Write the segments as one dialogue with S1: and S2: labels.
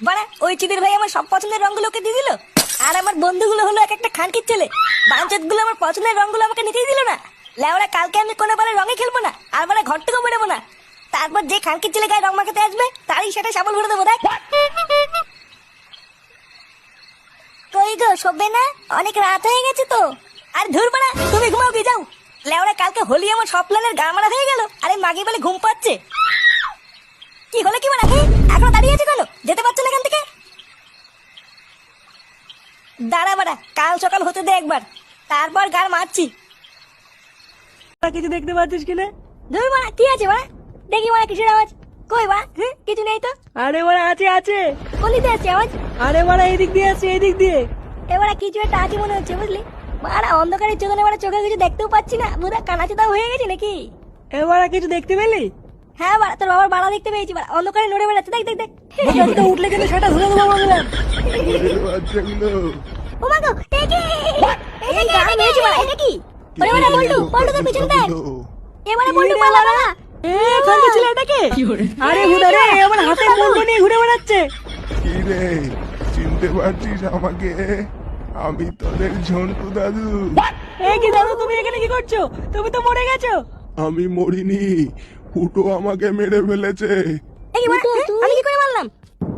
S1: বাড়া ওই চিদির ভাই আমার সব পছন্দের রঙগুলো ওকে দিয়ে দিল, আর আমার বন্ধুগুলো হলো এক একটা খানকির ছেলে। বাঞ্চত গুলো আমার পছন্দের রঙগুলো আমাকে নিতেই দিল না। লেওরা কালকে আমি কোনো বারে রঙে খেলবো না, আর বারে ঘর থেকেও বেরোবো না। তারপর যে খানকির ছেলে গায়ে রং মাখাতে আসবে তারই সেটা সাবল ভরে দেবো। দেখ কই গো, শোবে না? অনেক রাত হয়ে গেছে তো। আর ধুর বাড়া, তুমি ঘুমাও গিয়ে যাও। লেওরা কালকে হোলি আমার সব প্ল্যানের গা মারা হয়ে গেল, আরে মাগি বলে ঘুম পাচ্ছে। কি হলো কি বাড়া, এখনো দাঁড়িয়ে আছে কেন? যেতে পারছো না এখান থেকে? দাঁড়া বাড়া, কাল সকাল হতে দে একবার, তারপর গান মারছি।
S2: কিছু দেখতে পাচ্ছিস কিনা?
S1: ধুর বাড়া, কি আছে বাড়া? দেখি বাড়া কিসের আওয়াজ? কই বাড়া? কিছু নেই তো।
S2: আরে বাড়া আছে আছে।
S1: কোনদিকে আসছে আওয়াজ?
S2: আরে বাড়া এদিক দিয়ে আসছে, এদিক দিয়ে।
S1: এবারে কিছু একটা আছে মনে হচ্ছে, বুঝলি? বাড়া অন্ধকারের চোখে বাড়া চোখে কিছু দেখতেও পাচ্ছি না, বুড়া কানাচোদা হয়ে গেছে নাকি?
S2: এবারে কিছু দেখতে পেলি?
S1: হ্যাঁ বাড়া, তোর বাবার বাড়া দেখতে পেয়েছি বাড়া, অন্ধকারে নড়ে বেড়াচ্ছে, দেখ দেখ দেখ।
S2: বোকাচোদা উঠলে কিন্তু সেটা ধরে দেবো বললাম।
S3: বাচ্চাগুলো
S1: ও মা গো, এই গান মেরেছে বাড়া, এটা কি? ওরে বাড়া বল্টু, বল্টুকে পিছন দেখ। এবারে বল্টু পালা বাড়া।
S2: এ খানকি ছিল এটাকে? আরে হুদা রে, আমার হাতে মুন্ডু নিয়ে ঘুরে বেড়াচ্ছে।
S3: কি রে, চিনতে পারছিস আমাকে? আমি তোদের ঝন্টু দাদু।
S2: এ কি দাদু, তুমি এখানে কি করছো? তুমি তো মরে গেছো।
S3: আমি মরিনি, ফুটো আমাকে মেরে ফেলেছে।
S1: এই কি বাড়া, আমি কি করে মারলাম?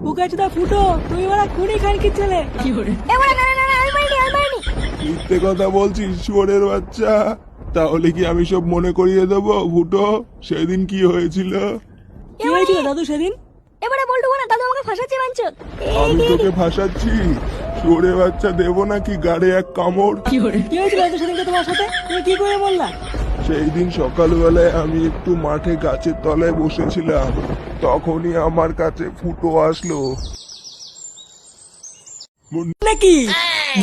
S2: বোকাচোদা ফুটো, তুমি বাড়া খুনি খানকি ছেলে।
S1: এবারে না না না, আমি মারিনি, আমি মারিনি।
S3: মিথ্যে কথা বলছিস শুয়োরের বাচ্চা। তাহলে কি আমি সব মনে করিয়ে দেবো ফুটো, সেদিন কি হয়েছিল?
S2: কি হয়েছিল দাদু সেদিন?
S1: এবারে বল্টু বাড়া, দাদু আমাকে ফাঁসাচ্ছে মানছো?
S3: আমি তোকে ফাঁসাচ্ছি? শুয়োরের বাচ্চা দেবো নাকি গাড়ে এক কামড়?
S2: কি হয়েছিল দাদু সেদিনকে তোমার সাথে? তুমি কি করে বললা?
S3: সেই দিন সকালবেলায় আমি একটু মাঠে গাছের তলায় বসেছিলাম, তখনই আমার কাছে ফুটো আসলো।
S2: নাকি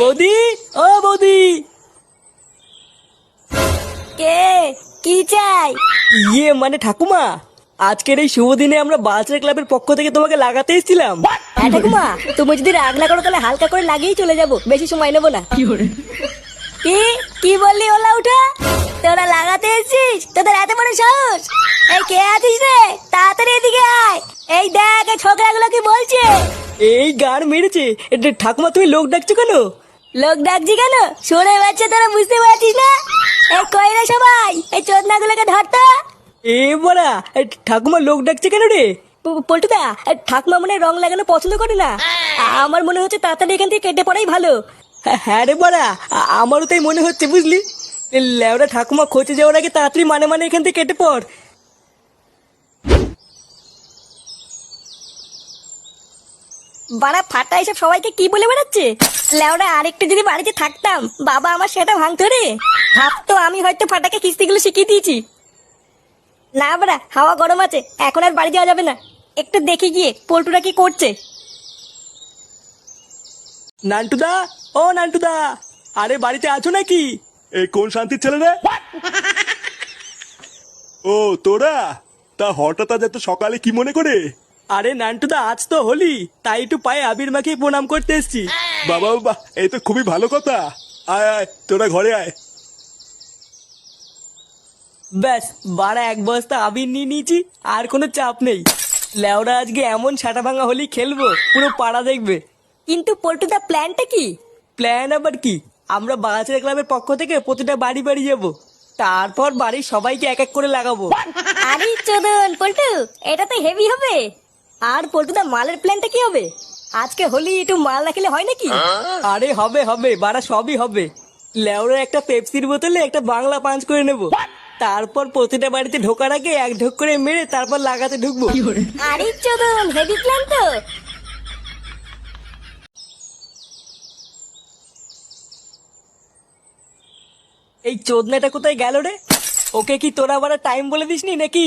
S2: বৌদি? ও বৌদি।
S1: কে? কি চাই?
S2: ইয়ে মানে ঠাকুমা, আজকের এই শুভ দিনে আমরা বালচার ক্লাবের পক্ষ থেকে তোমাকে লাগাতে এসেছিলাম।
S1: হ্যাঁ ঠাকুমা, তুমি যদি রাগ না করো তাহলে হালকা করে লাগিয়েই চলে যাবো, বেশি সময় নেবো না। কি কি বললি ওলা উঠা? তোরা লাগাতে এসেছিস? তোদের এত বড় সাহস? এই কে আছিস রে? তাড়াতাড়ি এদিকে আয়। এই দেখ এই ছোকরাগুলো কি বলছে।
S2: এই গান মেরেছে। এটা ঠাকুমা, তুমি লোক ডাকছো কেন?
S1: লোক ডাকছি কেন? শুনে বাচ্চা, তোরা বুঝতে পারছিস না? এই কই রে সবাই, এই চোদনাগুলোকে ধরতো।
S2: এ বড়া, ঠাকুমা লোক ডাকছে কেন রে?
S1: পল্টুদা, ঠাকুমা মনে হয় রং লাগানো পছন্দ করে না। আমার মনে হচ্ছে তাড়াতাড়ি এখান থেকে কেটে পড়াই ভালো।
S2: হ্যাঁ রে বড়া, আমারও তাই মনে হচ্ছে বুঝলি। লেওরা ঠাকুমা খোঁজে যাওয়ার আগে তাড়াতাড়ি মানে মানে এখান থেকে কেটে পড়।
S1: বাড়া ফাটা এসব সবাইকে কি বলে বেড়াচ্ছে? লেওরা আরেকটু যদি বাড়িতে থাকতাম, বাবা আমার সেটা ভাঙতো রে। ভাবতো আমি হয়তো ফাটাকে কিস্তিগুলো শিখিয়ে দিয়েছি। না বাড়া, হাওয়া গরম আছে, এখন আর বাড়ি যাওয়া যাবে না। একটু দেখে গিয়ে পল্টুরা কি করছে।
S2: নান্টুদা, ও নান্টুদা, আরে বাড়িতে আছো নাকি?
S4: এই কোন শান্তির ছেলে রে? ও তোরা, তা হঠাৎ আজ এত সকালে কি মনে করে?
S2: আরে নান্টুদা, আজ তো হোলি, তাই একটু পায়ে আবির মাখিয়ে প্রণাম করতে এসেছি।
S4: বাবা বাবা, এই তো খুবই ভালো কথা। আয় আয়, তোরা ঘরে আয়।
S2: ব্যাস, বাড়া এক বস্তা আবির নিয়ে নিয়েছি, আর কোনো চাপ নেই। লেওরা আজকে এমন ছাটা ভাঙা হোলি খেলবো, পুরো পাড়া দেখবে।
S1: কিন্তু পল্টুদা প্ল্যানটা কি?
S2: প্ল্যান আবার কি? আমরা বাগাছের ক্লাবের পক্ষ থেকে প্রতিটা বাড়ি বাড়ি যাবো, তারপর বাড়ির সবাইকে এক এক করে লাগাবো।
S1: আরে চোদন পল্টু, এটা তো হেভি হবে। আর পল্টুদা মালের প্ল্যানটা কি হবে? আজকে হোলি, একটু মাল না খেলে হয় নাকি?
S2: আরে হবে হবে, বাড়া সবই হবে। লেওরা একটা পেপসির বোতলে একটা বাংলা পাঞ্চ করে নেব, তারপর প্রতিটা বাড়িতে ঢোকার আগে এক ঢোক করে মেরে তারপর লাগাতে ঢুকবো।
S1: আরে চোদন, হেভি প্ল্যান তো।
S2: এই চোদনাটা কোথায় গেল রে? ওকে কি তোরা আবার টাইম বলে দিসনি নাকি?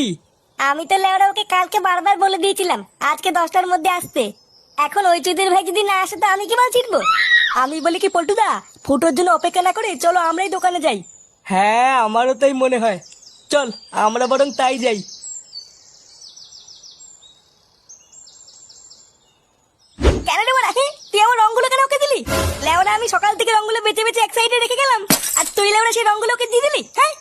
S1: আমি তো লেওরা ওকে কালকে বারবার বলে দিয়েছিলাম আজকে 10টার মধ্যে আসতে। এখন ওই চুদির ভাই যদি না আসে তো আমি কি মাল ছিটবো? আমি বলি কি পল্টুদা, ফুটোর জন্য অপেক্ষা না করে চলো আমরাই দোকানে যাই।
S2: হ্যাঁ, আমারও তাই মনে হয়। চল আমরা বরং তাই যাই।
S1: কেন রে বড়া, তুই আমার রঙগুলো কেন ওকে দিলি? লেওরা আমি সকাল থেকে রঙগুলো বেঁচে বেঁচে এক সাইডে রেখে গেলাম, আর তুই লেওরা সেই রঙগুলো ওকে দিয়ে দিলি? হ্যাঁ,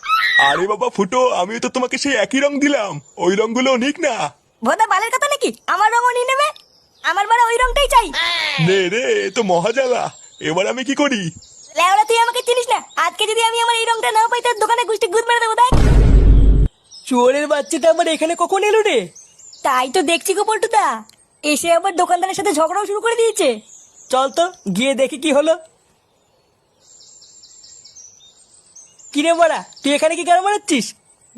S4: আরে বাবা ফুটো, আমিও তো তোমাকে সেই একই রং দিলাম, ওই রংগুলো নিক না।
S1: ভোদা বালের কথা নাকি আমার রঙও নিয়ে নেবে? আমার বাড়া ওই রংটাই চাই।
S4: নে রে, এ তো মহাজালা। এবার আমি কি করি?
S1: লেওড়া তুই আমাকে চিনিস না, আজকে যদি আমি আমার এই রংটা না পাই তোর দোকানে গুষ্টি গুদ মেরে দেবো। দেখ
S2: চোরের বাচ্চাটা আবার এখানে কখন এলো রে?
S1: তাই তো দেখছি গো পল্টুদা, এসে আবার দোকানদারের সাথে ঝগড়াও শুরু করে দিয়েছে।
S2: চল তো গিয়ে দেখি কি হলো। কিরে বাড়া, তুই এখানে কি গান মারাচ্ছিস?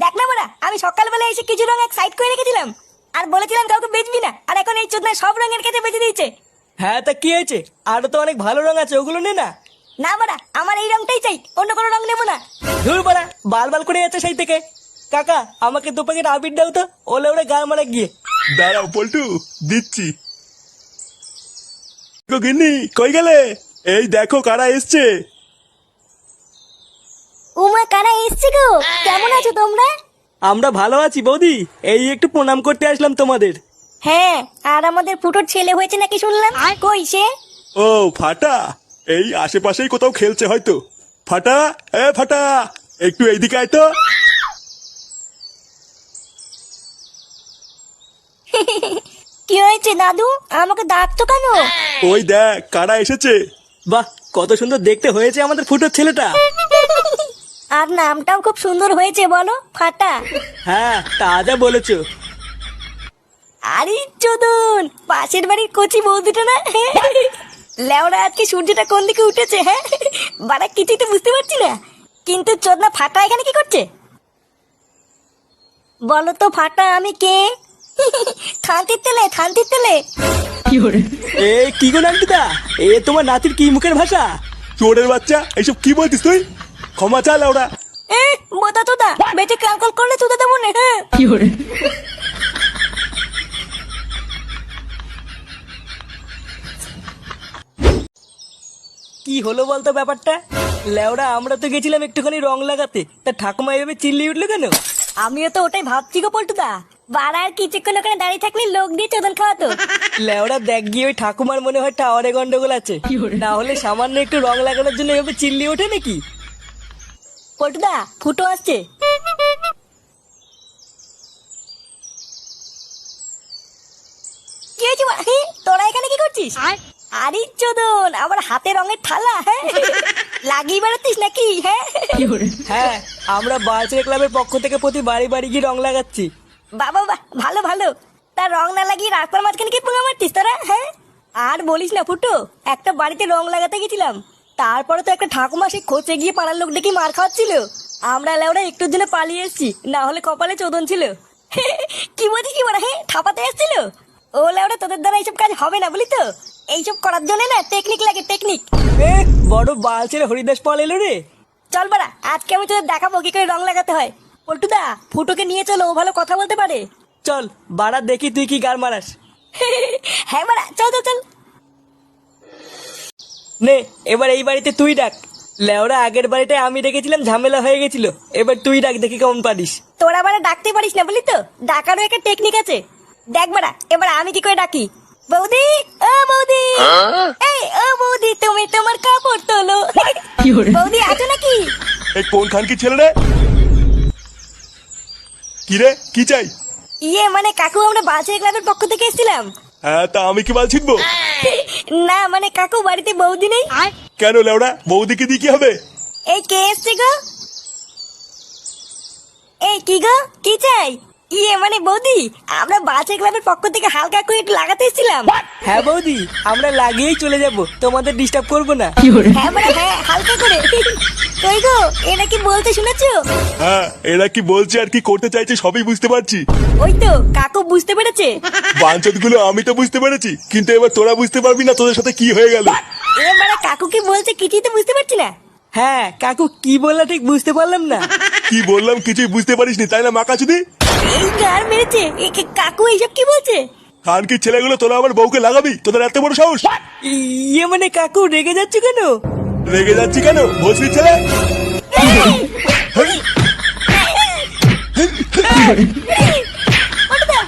S1: দেখ না বাড়া, আমি সকালবেলা এসে কিছু রং এক সাইড করে রেখেছিলাম আর বলেছিলাম কাউকে বেচবি না, আর এখন এই চোদনা সব রঙের কাছে বেঁচে দিয়েছে।
S2: হ্যাঁ তা কি হয়েছে? আরো তো অনেক ভালো রং আছে, ওগুলো নে না।
S1: না বাড়া, আমার এই রংটাই চাই, অন্য কোনো রং নেবো না।
S2: ধুর বাড়া, বাল বাল করে যাচ্ছে সেই থেকে। কাকা আমাকে 2 প্যাকেট আবির দাও তো, ওলে ওরে গান মারা গিয়ে।
S4: দাঁড়াও পল্টু, দিচ্ছি। গো গিন্নি, কই গেলে? এই দেখো কারা এসছে।
S1: উমা, কারা এসছে গো? কেমন আছো তোমরা?
S2: আমরা ভালো আছি বৌদি, এই একটু প্রণাম করতে আসলাম তোমাদের।
S1: হ্যাঁ, আর আমাদের ফুটোর ছেলে হয়েছে নাকি শুনলাম, কই সে?
S4: ও ফাটা, এই আশেপাশেই কোথাও খেলছে হয়তো। ফাটা, এ ফাটা, একটু এইদিকে আয় তো।
S1: কি হয়েছে দাদু, আমাকে ডাকতো কেন?
S4: ওই দেখ কারা এসেছে।
S2: বাহ, কত সুন্দর দেখতে হয়েছে আমাদের ফুটোর ছেলেটা।
S1: আর নামটাও খুব সুন্দর হয়েছে বলো, ফাটা।
S2: হ্যাঁ তা যা বলেছো।
S1: আরে চোদন, পাশের বাড়ির কচি বৌদিটা না? লেওড়া আজকে সূর্যটা কোন দিকে উঠেছে, হ্যাঁ বাড়া কিছুই তো বুঝতে পারছি না। কিন্তু চোদনা ফাটা এখানে কি করছে বলো তো ফাটা, আমি কে? থানতির তেলে, থানতির তেলে।
S2: এ কি গো নান্টুদা, এ তোমার নাতির কি মুখের ভাষা?
S4: চোরের বাচ্চা, এইসব কি বলছিস তুই? ক্ষমা চা লাউড়া।
S1: এ বোতা তোদা, বেঁচে কালকল করলে তোদা দেবো না। হ্যাঁ
S2: কি হলো বলতো ব্যাপারটা? লেওড়া আমরা তো গেছিলাম একটুখানি রং লাগাতে, তা ঠাকুমা এভাবে চিল্লি উঠলো কেন?
S1: আমিও তো ওটাই ভাবছি গো পল্টুদা, বাড়া আর কিছুক্ষণ ওখানে দাঁড়িয়ে থাকলে লোক দিয়ে চোদন খাওয়াতো।
S2: লেওড়া দেখ গিয়ে ওই ঠাকুমার মনে হয় টাওয়ারে গন্ডগোল আছে, না হলে সামান্য একটু রং লাগানোর জন্য এভাবে চিল্লি ওঠে নাকি?
S1: পল্টুদা, ফুটো আসছে। কি হয়েছে বাড়া? তোরা এখানে কি করছিস? আরে চোদন, আমার হাতে রঙের থালা, হ্যাঁ লাগিয়ে বেড়াচ্ছিস নাকি? হ্যাঁ
S2: হ্যাঁ, আমরা বালচের ক্লাবের পক্ষ থেকে প্রতি বাড়ি বাড়ি গিয়ে রং লাগাচ্ছি।
S1: বাবা বাহ, ভালো ভালো। তার রং না লাগিয়ে রাস্তার মাঝখানে কি পোঙা মারতিস তোরা? হ্যাঁ আর বলিস না ফুটো, একটা বাড়িতে রং লাগাতে গেছিলাম, তারপরে তো একটা ঠাকুমা সে খোঁচে গিয়ে পাড়ার লোক ডেকে মার খাওয়াচ্ছিল। আমরা লেওরা একটুর জন্য পালিয়ে এসেছি, না হলে কপালে চোদন ছিল। কি বলছিস কি বড়? হ্যাঁ ঠাপাতে এসেছিল। ও লেওরা, তোদের দ্বারা এইসব কাজ হবে না বলি তো, এইসব করার জন্য না টেকনিক লাগে, টেকনিক।
S2: এ বড় বালচের হরিদাস পাল এলো রে।
S1: চল বাড়া, আজকে আমি তোদের দেখাবো কি করে রং লাগাতে হয়। পল্টুদা, ফুটোকে নিয়ে চলো, ও ভালো কথা বলতে পারে।
S2: চল বাড়া দেখি তুই কি গার মারাস।
S1: হ্যাঁ বাড়া, চল চল চল।
S2: নে এবার এই বাড়িতে তুই ডাক। লেওরা আগের বাড়িটায় আমি ডেকেছিলাম, ঝামেলা হয়ে গেছিল, এবার তুই ডাক দেখি কেমন পারিস।
S1: তোরা বাড়া ডাকতে পারিস না বলি তো, ডাকারও একটা টেকনিক আছে। দেখ বাড়া, এবার আমি কি করে ডাকি। বৌদি, ও বৌদি, এই ও বৌদি, তুমি তোমার কাপড় তোলো। বৌদি আছো নাকি?
S4: এই কোন খান কি ছেলে রে? কি রে, কি চাই?
S1: ইয়ে মানে কাকু, আমরা বালছেড়ে ক্লাবের পক্ষ থেকে এসেছিলাম।
S4: হ্যাঁ তা আমি কি বাল ছিটবো?
S1: না মানে কাকু, বাড়িতে বৌদি নেই।
S4: কেন লাউড়া, বৌদিকে দিয়ে কি হবে?
S1: এই কে এসছে গো? এই কি গো, কি চাই? ইয়ে মানে বৌদি, আমরা বালছেড়ে ক্লাবের পক্ষ থেকে হালকা করে একটু লাগাতে এসেছিলাম।
S2: হ্যাঁ বৌদি, আমরা লাগিয়েই চলে যাব, তোমাদের ডিস্টার্ব করবো না।
S1: হ্যাঁ মানে হ্যাঁ, হালকা করে। কই গো, এটা কি বলতে শুনেছো?
S4: হ্যাঁ, এরা কি বলছে আর কি করতে চাইছে সবই বুঝতে পারছি।
S1: ওই তো কাকু বুঝতে পেরেছে।
S4: বাঞ্চত গুলো আমি তো বুঝতে পেরেছি, কিন্তু এবার তোরা বুঝতে পারবি না তোদের সাথে কি হয়ে গেল।
S1: এবারে কাকু কি বলছে কিছুই তো বুঝতে পারছি না।
S2: হ্যাঁ কাকু কি বললা ঠিক বুঝতে পারলাম না।
S4: কি বললাম কিছুই বুঝতে পারিসনি তাই না মাকাচুদি?
S1: এই গার মেরেছে, কাকু এইসব কি বলছে?
S4: খান কি ছেলেগুলো তোরা আমার বউকে লাগাবি? তোদের এত বড় সাহস?
S2: ইয়ে মানে কাকু রেগে যাচ্ছে কেন?
S4: রেগে যাচ্ছি কেন, ভোসরি ছেলে?
S1: ওটা দাও।